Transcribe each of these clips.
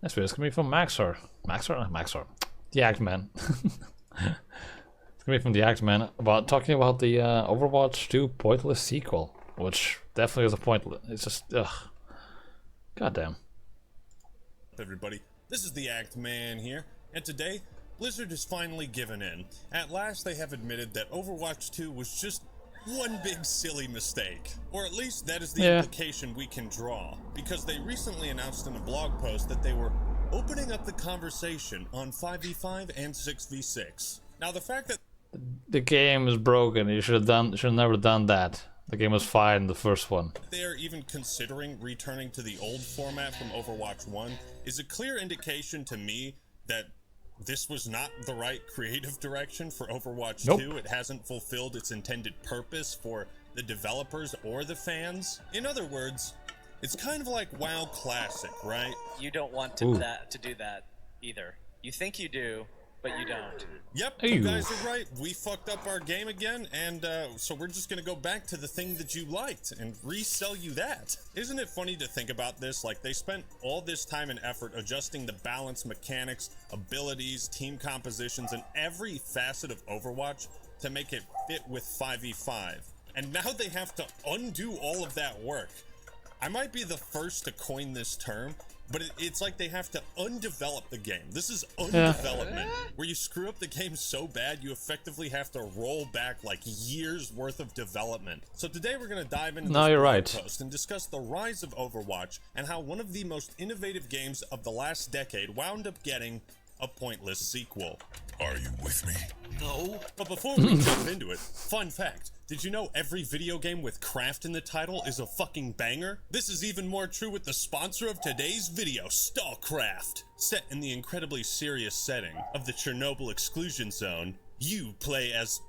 That's weird. It's gonna be from Maxor. Maxor. The Act Man. It's gonna be from the Act Man about talking about the Overwatch 2 pointless sequel, which definitely is a pointless. It's just ugh. Goddamn. Everybody, this is the Act Man here, and today Blizzard has finally given in. At last, they have admitted that Overwatch 2 was just one big silly mistake. Or at least that is the implication we can draw, because they recently announced in a blog post that they were opening up the conversation on 5v5 and 6v6. Now the fact that the game is broken, you should have never done that. The game was fine, the first one. they are even considering returning to the old format from Overwatch 1 is a clear indication to me that this was not the right creative direction for Overwatch 2. It hasn't fulfilled its intended purpose for the developers or the fans. In other words, it's kind of like WoW Classic, right? You don't want to do that either. You think you do, but you don't. Yep, you guys are right. We fucked up our game again, and so we're just gonna go back to the thing that you liked and resell you that. Isn't it funny to think about this? Like, they spent all this time and effort adjusting the balance, mechanics, abilities, team compositions, and every facet of Overwatch to make it fit with 5v5. And now they have to undo all of that work. I might be the first to coin this term, but it's like they have to undevelop the game. This is undevelopment, where you screw up the game so bad you effectively have to roll back like years worth of development. So today we're going to dive into this post and discuss the rise of Overwatch and how one of the most innovative games of the last decade wound up getting a pointless sequel. Are you with me? No. But before we jump into it, fun fact. Did you know every video game with craft in the title is a fucking banger? This is even more true with the sponsor of today's video, StarCraft. Set in the incredibly serious setting of the Chernobyl exclusion zone, you play as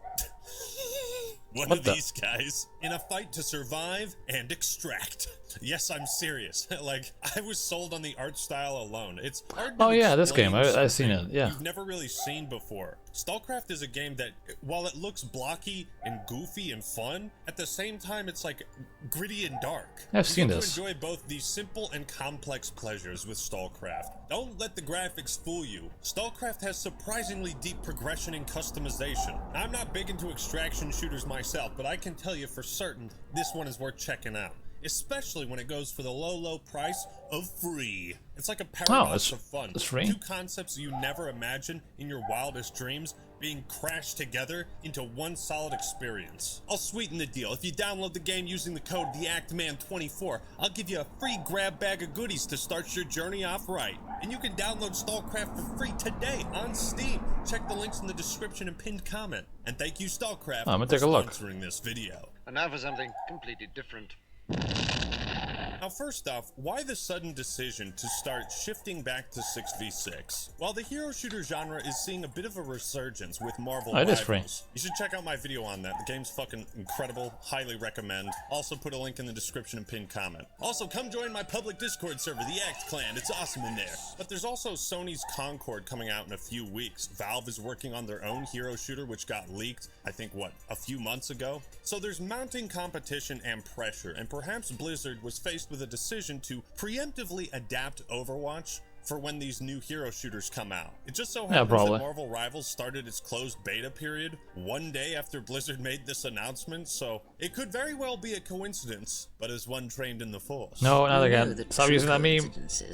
one of these guys in a fight to survive and extract. Yes, I'm serious. Like, I was sold on the art style alone. It's hard to this game. I've seen it, yeah. You've never really seen before. StarCraft is a game that, while it looks blocky and goofy and fun, at the same time it's like gritty and dark. I've seen this. You enjoy both the simple and complex pleasures with StarCraft. Don't let the graphics fool you. StarCraft has surprisingly deep progression and customization. Now, I'm not big into extraction shooters myself, but I can tell you for certain this one is worth checking out. Especially when it goes for the low price of free. It's like a paradox of fun. It's free. Two concepts you never imagined in your wildest dreams being crashed together into one solid experience. I'll sweeten the deal. If you download the game using the code TheActMan24, I'll give you a free grab bag of goodies to start your journey off right. And you can download StarCraft for free today on Steam. Check the links in the description and pinned comment. And thank you, StarCraft, I'm gonna take a look. sponsoring this video. And now for something completely different. Now, first off, why the sudden decision to start shifting back to 6v6? While the hero shooter genre is seeing a bit of a resurgence with Marvel Rivals, you should check out my video on that. The game's fucking incredible, highly recommend. Also put a link in the description and pinned comment. Also, come join my public Discord server, the Act Clan. It's awesome in there. But there's also Sony's Concord coming out in a few weeks. Valve is working on their own hero shooter, which got leaked, I think, a few months ago? So there's mounting competition and pressure, and perhaps Blizzard was faced with a decision to preemptively adapt Overwatch for when these new hero shooters come out. It just so happens that Marvel Rivals started its closed beta period one day after Blizzard made this announcement, so it could very well be a coincidence, but as one trained in the Force. No, not again. Stop using that meme.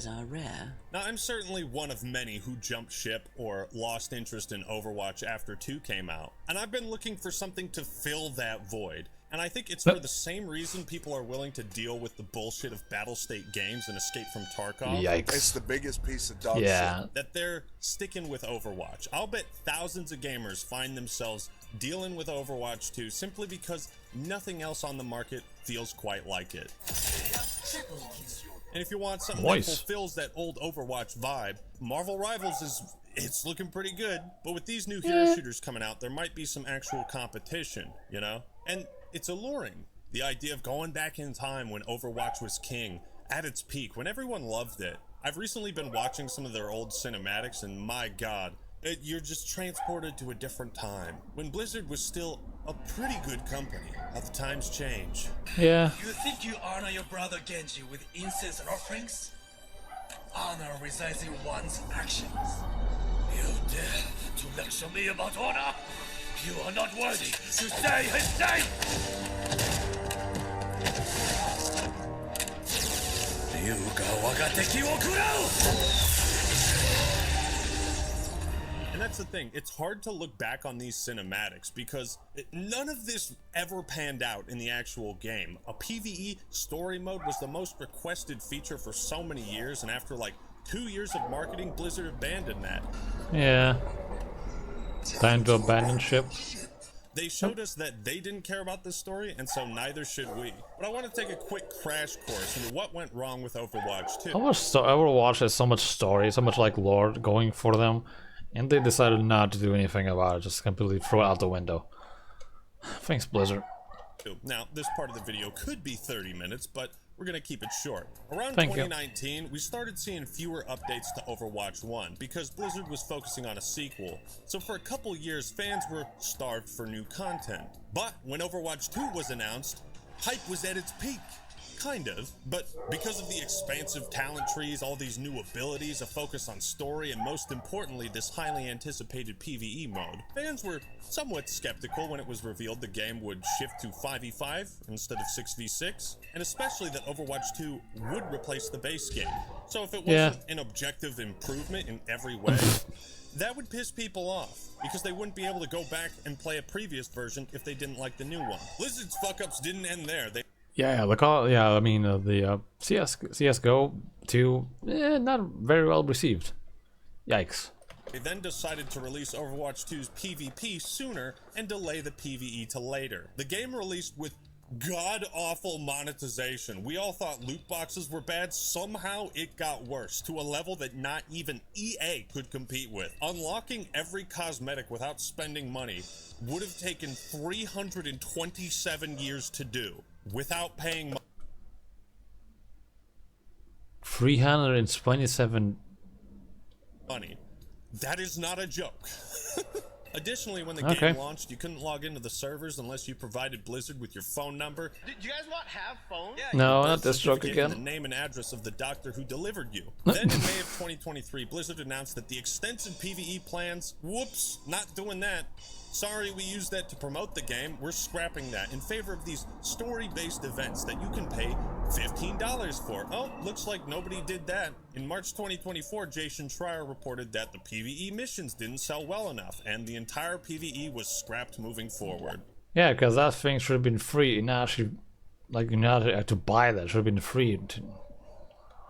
Are rare. Now, I'm certainly one of many who jumped ship or lost interest in Overwatch after 2 came out, and I've been looking for something to fill that void. And I think it's for the same reason people are willing to deal with the bullshit of Battle State games and Escape from Tarkov. Yikes. It's the biggest piece of dog shit. That they're sticking with Overwatch. I'll bet thousands of gamers find themselves dealing with Overwatch 2 simply because nothing else on the market feels quite like it. And if you want something that fulfills that old Overwatch vibe, Marvel Rivals it's looking pretty good. But with these new hero shooters coming out, there might be some actual competition, you know? And it's alluring. The idea of going back in time when Overwatch was king, at its peak, when everyone loved it. I've recently been watching some of their old cinematics, and my god, you're just transported to a different time. When Blizzard was still a pretty good company. How the times change. Yeah. You think you honor your brother Genji with incense and offerings? Honor resides in one's actions. You dare to lecture me about honor? You are not worthy to say his name! Ryuga waga teki wo kurau! And that's the thing, it's hard to look back on these cinematics because none of this ever panned out in the actual game. A PvE story mode was the most requested feature for so many years, and after like 2 years of marketing, Blizzard abandoned that. Yeah. Time to abandon ship. They showed us that they didn't care about this story, and so neither should we. But I want to take a quick crash course into what went wrong with Overwatch 2. Overwatch has so much story, so much like lore going for them, and they decided not to do anything about it, just completely throw it out the window. Thanks, Blizzard. Now, this part of the video could be 30 minutes, but we're gonna keep it short. Around Thank 2019, we started seeing fewer updates to Overwatch 1 because Blizzard was focusing on a sequel. So for a couple years, fans were starved for new content. But when Overwatch 2 was announced, hype was at its peak. Kind of, but because of the expansive talent trees, all these new abilities, a focus on story, and most importantly, this highly anticipated PvE mode, fans were somewhat skeptical when it was revealed the game would shift to 5v5 instead of 6v6, and especially that Overwatch 2 would replace the base game. So if it wasn't an objective improvement in every way, that would piss people off, because they wouldn't be able to go back and play a previous version if they didn't like the new one. Blizzard's fuck-ups didn't end there. I mean, the CSGO 2, not very well received. Yikes. They then decided to release Overwatch 2's PvP sooner and delay the PvE to later. The game released with god-awful monetization. We all thought loot boxes were bad. Somehow it got worse to a level that not even EA could compete with. Unlocking every cosmetic without spending money would have taken 327 years to do without paying money. 327 money. That is not a joke. Additionally, when the game launched, you couldn't log into the servers unless you provided Blizzard with your phone number. Did you guys not have phones? Yeah, no, not this joke again. The name and address of the doctor who delivered you. Then in May of 2023, Blizzard announced that the extensive PvE plans, whoops, not doing that. Sorry, we used that to promote the game. We're scrapping that in favor of these story-based events that you can pay $15 for. Oh, looks like nobody did that. In March 2024, Jason Schreier reported that the PvE missions didn't sell well enough, and the entire PvE was scrapped moving forward. Yeah, because that thing should have been free. Now actually, like, you not have to buy that. It should have been free.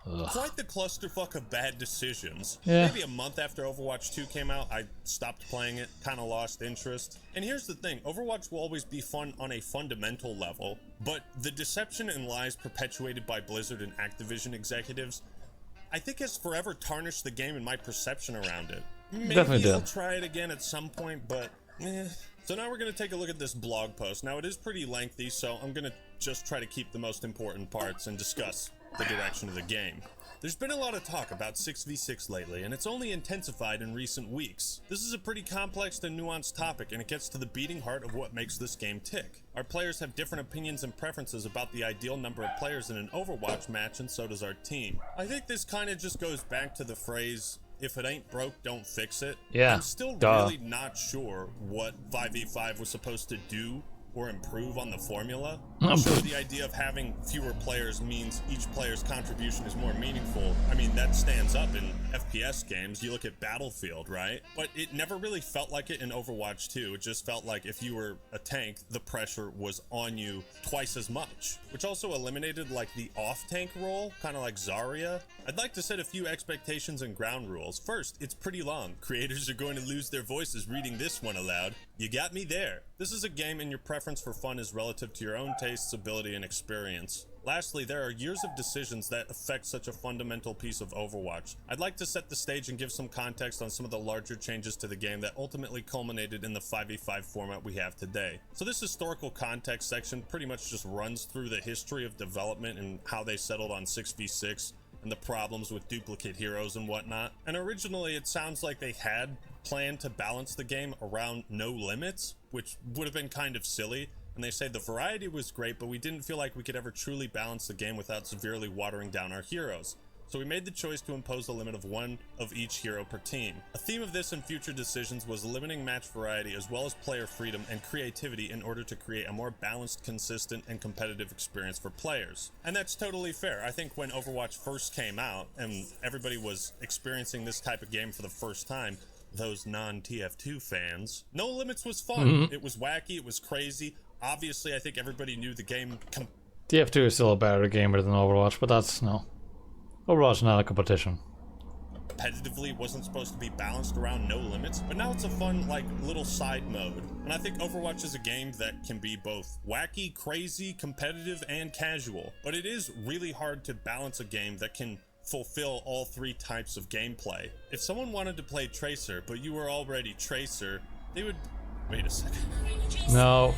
Quite the clusterfuck of bad decisions. Yeah. Maybe a month after Overwatch 2 came out, I stopped playing it, kind of lost interest. And here's the thing, Overwatch will always be fun on a fundamental level, but the deception and lies perpetuated by Blizzard and Activision executives, I think has forever tarnished the game and my perception around it. Maybe I'll try it again at some point, but So now we're going to take a look at this blog post. Now it is pretty lengthy, so I'm going to just try to keep the most important parts and discuss the direction of the game. There's been a lot of talk about 6v6 lately, and it's only intensified in recent weeks. This is a pretty complex and nuanced topic, and it gets to the beating heart of what makes this game tick. Our players have different opinions and preferences about the ideal number of players in an Overwatch match, and so does our team. I think this kind of just goes back to the phrase, if it ain't broke, don't fix it. Yeah. I'm still really not sure what 5v5 was supposed to do or improve on the formula. I'm sure the idea of having fewer players means each player's contribution is more meaningful. I mean, that stands up in FPS games. You look at Battlefield, right? But it never really felt like it in Overwatch 2. It just felt like if you were a tank, the pressure was on you twice as much, which also eliminated like the off-tank role, kind of like Zarya. I'd like to set a few expectations and ground rules. First, it's pretty long. Creators are going to lose their voices reading this one aloud. You got me there. This is a game and your preference for fun is relative to your own tastes, ability, and experience. Lastly, there are years of decisions that affect such a fundamental piece of Overwatch. I'd like to set the stage and give some context on some of the larger changes to the game that ultimately culminated in the 5v5 format we have today. So this historical context section pretty much just runs through the history of development and how they settled on 6v6 and the problems with duplicate heroes and whatnot. And originally it sounds like they had planned to balance the game around no limits, which would have been kind of silly. And they say the variety was great, but we didn't feel like we could ever truly balance the game without severely watering down our heroes. So we made the choice to impose a limit of one of each hero per team. A theme of this and future decisions was limiting match variety as well as player freedom and creativity in order to create a more balanced, consistent, and competitive experience for players. And that's totally fair. I think when Overwatch first came out and everybody was experiencing this type of game for the first time, those non-TF2 fans, No Limits was fun. It was wacky, it was crazy. Obviously, I think everybody knew the game TF2 is still a better gamer than Overwatch, but that's no. Overwatch is not a competition. competitively wasn't supposed to be balanced around No Limits, but now it's a fun, like, little side mode. And I think Overwatch is a game that can be both wacky, crazy, competitive, and casual. But it is really hard to balance a game that can fulfill all three types of gameplay. If someone wanted to play Tracer, but you were already Tracer, they would... Wait a second. No.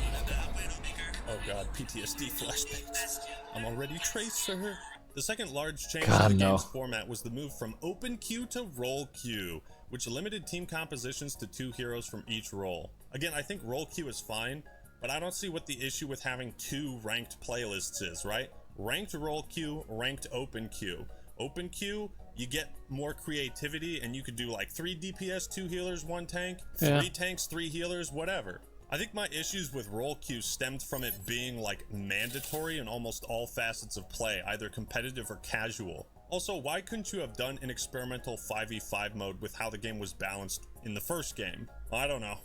Oh god, PTSD flashbacks. I'm already Tracer. The second large change God, to the no. game's format was the move from open queue to role queue, which limited team compositions to 2 heroes from each role. Again, I think role queue is fine, but I don't see what the issue with having 2 ranked playlists is, right? Ranked role queue, ranked open queue. Open queue, you get more creativity and you could do like 3 DPS, 2 healers, 1 tank, 3 tanks, 3 healers, whatever. I think my issues with role queue stemmed from it being like mandatory in almost all facets of play, either competitive or casual. Also, why couldn't you have done an experimental 5v5 mode with how the game was balanced in the first game? I don't know.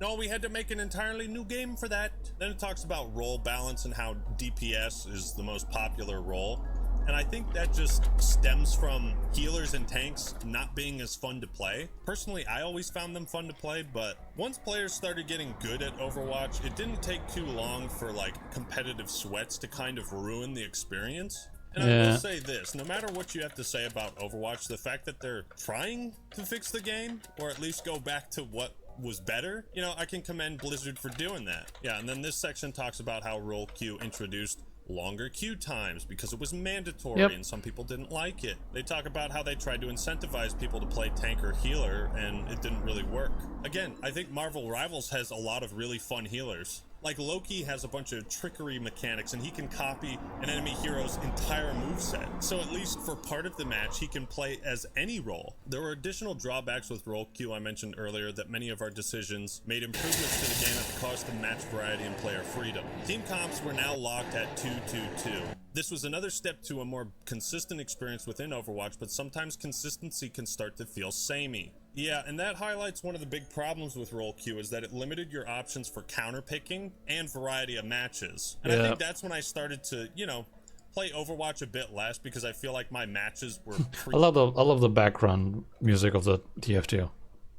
No, we had to make an entirely new game for that. Then it talks about role balance and how DPS is the most popular role. And I think that just stems from healers and tanks not being as fun to play. Personally, I always found them fun to play, but once players started getting good at Overwatch, it didn't take too long for like competitive sweats to kind of ruin the experience. And I will say this, no matter what you have to say about Overwatch, the fact that they're trying to fix the game, or at least go back to what was better, you know, I can commend Blizzard for doing that. Yeah, and then this section talks about how role queue introduced longer queue times because it was mandatory and some people didn't like it. They talk about how they tried to incentivize people to play tank or healer and it didn't really work. Again, I think Marvel Rivals has a lot of really fun healers. Like Loki has a bunch of trickery mechanics and he can copy an enemy hero's entire moveset. So at least for part of the match, he can play as any role. There were additional drawbacks with role queue I mentioned earlier that many of our decisions made improvements to the game at the cost of match variety and player freedom. Team comps were now locked at 2-2-2. This was another step to a more consistent experience within Overwatch, but sometimes consistency can start to feel samey. Yeah, and that highlights one of the big problems with role queue is that it limited your options for counter picking and variety of matches. And I think that's when I started to, you know, play Overwatch a bit less because I feel like my matches were I love the background music of the TF2.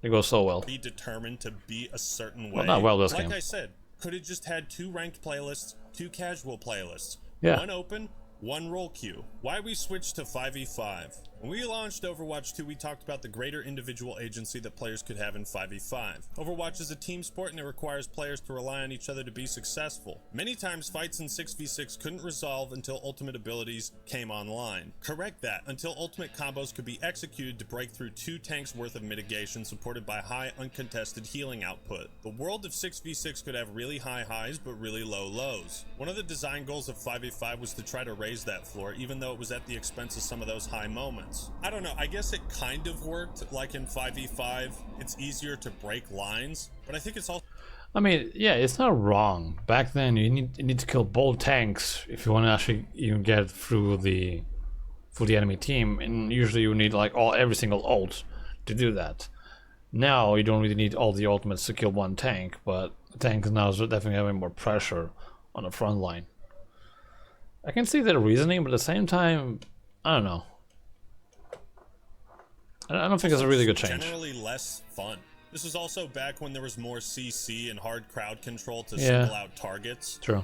It goes so well. Be determined to be a certain way. Well, not well this like game. I said, could have just had 2 ranked playlists, 2 casual playlists. Yeah. 1 open, 1 role queue. Why we switched to 5v5? When we launched Overwatch 2, we talked about the greater individual agency that players could have in 5v5. Overwatch is a team sport and it requires players to rely on each other to be successful. Many times fights in 6v6 couldn't resolve until ultimate abilities came online. Correct that, until ultimate combos could be executed to break through 2 tanks worth of mitigation supported by high uncontested healing output. The world of 6v6 could have really high highs but really low lows. One of the design goals of 5v5 was to try to raise that floor even though it was at the expense of some of those high moments. I don't know, I guess it kind of worked, like in 5v5, it's easier to break lines, but I think it's also... I mean, yeah, it's not wrong. Back then, you need to kill both tanks if you want to actually even get through the enemy team, and usually you need like every single ult to do that. Now you don't really need all the ultimates to kill one tank, but the tank now is definitely having more pressure on the front line. I can see the reasoning, but at the same time, I don't know. I don't think it's a really good change. Generally less fun. This was also back when there was more CC and hard crowd control to single out targets. True.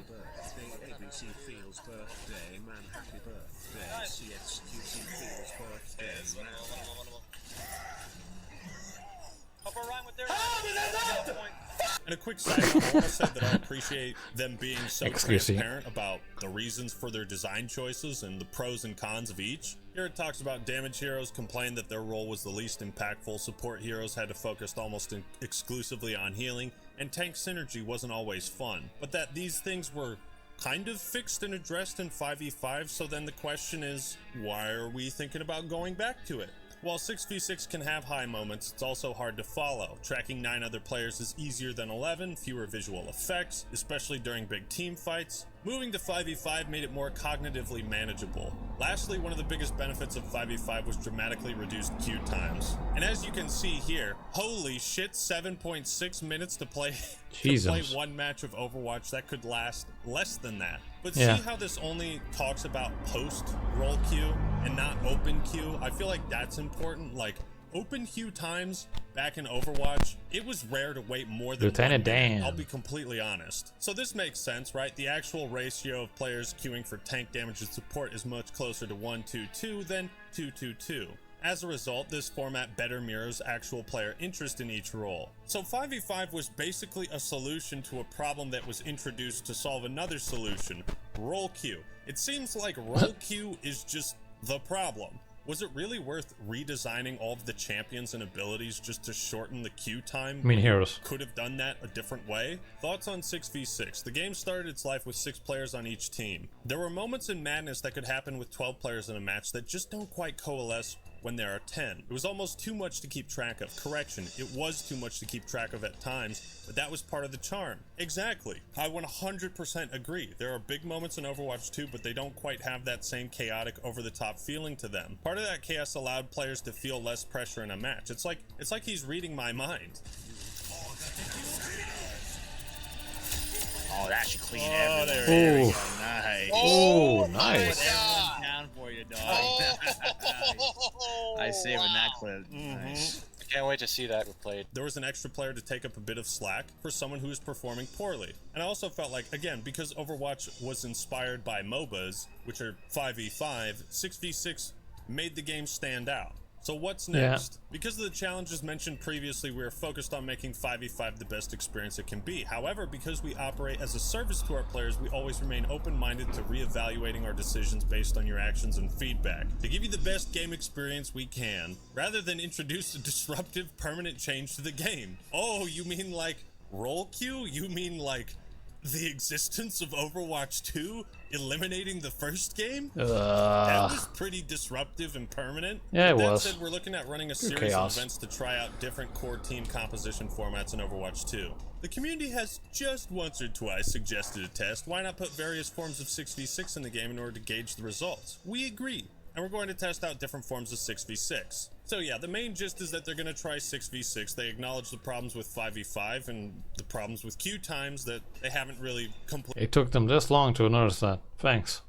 And a quick side note, I almost said that I appreciate them being so transparent about the reasons for their design choices and the pros and cons of each. Here it talks about damage heroes complained that their role was the least impactful, support heroes had to focus almost exclusively on healing, and tank synergy wasn't always fun. But that these things were kind of fixed and addressed in 5v5, so then the question is, why are we thinking about going back to it? While 6v6 can have high moments, it's also hard to follow. Tracking 9 other players is easier than 11, fewer visual effects, especially during big team fights. Moving to 5v5 made it more cognitively manageable. Lastly, one of the biggest benefits of 5v5 was dramatically reduced queue times. And as you can see here, holy shit, 7.6 minutes to play one match of Overwatch. That could last less than that. But see how this only talks about post-roll queue and not open queue? I feel like that's important. Like, open queue times back in Overwatch, it was rare to wait more than Lieutenant 1 minute, Dan. I'll be completely honest. So this makes sense, right? The actual ratio of players queuing for tank damage and support is much closer to 1-2-2 than 2-2-2. As a result, this format better mirrors actual player interest in each role. So 5v5 was basically a solution to a problem that was introduced to solve another solution, roll queue. It seems like roll queue is just the problem. Was it really worth redesigning all of the champions and abilities just to shorten the queue time? I mean, heroes. Could have done that a different way? Thoughts on 6v6? The game started its life with 6 players on each team. There were moments in madness that could happen with 12 players in a match that just don't quite coalesce when there are 10. It was almost too much to keep track of. Correction, it was too much to keep track of at times, but that was part of the charm. Exactly. I 100% agree. There are big moments in Overwatch 2, but they don't quite have that same chaotic, over-the-top feeling to them. Part of that chaos allowed players to feel less pressure in a match. It's like he's reading my mind. Oh, that should clean Oh, everyone. there we we go. Nice. Oh, nice. Put everyone down for you, dog. I saving that clip. Nice. I can't wait to see that replayed. There was an extra player to take up a bit of slack for someone who was performing poorly. And I also felt like, again, because Overwatch was inspired by MOBAs, which are 5v5, 6v6 made the game stand out. So what's next? Because of the challenges mentioned previously, we are focused on making 5v5 the best experience it can be. However, because we operate as a service to our players, we always remain open-minded to reevaluating our decisions based on your actions and feedback, to give you the best game experience we can, rather than introduce a disruptive, permanent change to the game. Oh, you mean like roll queue? You mean like the existence of Overwatch 2 eliminating the first game? That was pretty disruptive and permanent. Yeah, it That was. said, we're looking at running a series chaos. of events to try out different core team composition formats in Overwatch 2. The community has just once or twice suggested a test. Why not put various forms of 6v6 in the game in order to gauge the results? We agree. And we're going to test out different forms of 6v6. So yeah, the main gist is that they're going to try 6v6. They acknowledge the problems with 5v5 and the problems with queue times that they haven't really It took them this long to notice that. Thanks.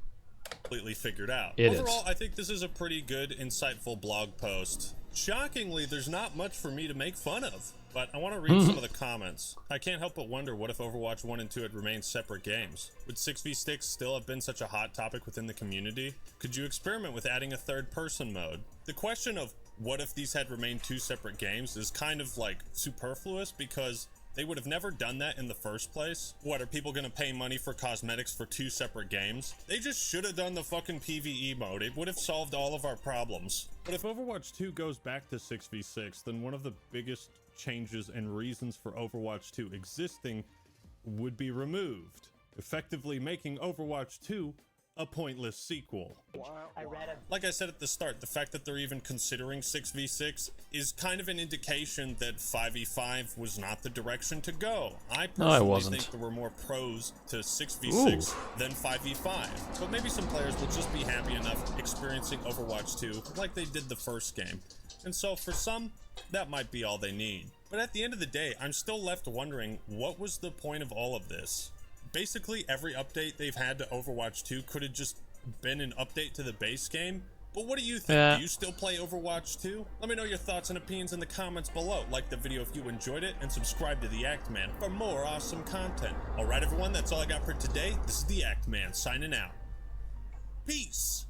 completely figured out. It is. Overall, I think this is a pretty good, insightful blog post. Shockingly, there's not much for me to make fun of, but I want to read some of the comments. I can't help but wonder, what if Overwatch 1 and 2 had remained separate games? Would 6v6 still have been such a hot topic within the community? Could you experiment with adding a third-person mode? The question of what if these had remained 2 separate games is kind of like superfluous, because they would have never done that in the first place. What, are people gonna pay money for cosmetics for 2 separate games? They just should have done the fucking PvE mode. It would have solved all of our problems. But if Overwatch 2 goes back to 6v6, then one of the biggest changes and reasons for Overwatch 2 existing would be removed, effectively making Overwatch 2 a pointless sequel. Like I said at the start, the fact that they're even considering 6v6 is kind of an indication that 5v5 was not the direction to go. I personally think there were more pros to 6v6 than 5v5, but maybe some players will just be happy enough experiencing Overwatch 2 like they did the first game. And so for some, that might be all they need. But at the end of the day, I'm still left wondering, what was the point of all of this? Basically, every update they've had to Overwatch 2 could have just been an update to the base game. But what do you think? Do you still play Overwatch 2? Let me know your thoughts and opinions in the comments below. Like the video if you enjoyed it, and subscribe to The Act Man for more awesome content. Alright everyone, that's all I got for today. This is The Act Man signing out. Peace!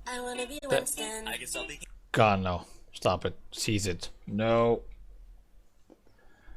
God, no. Stop it. Seize it. No.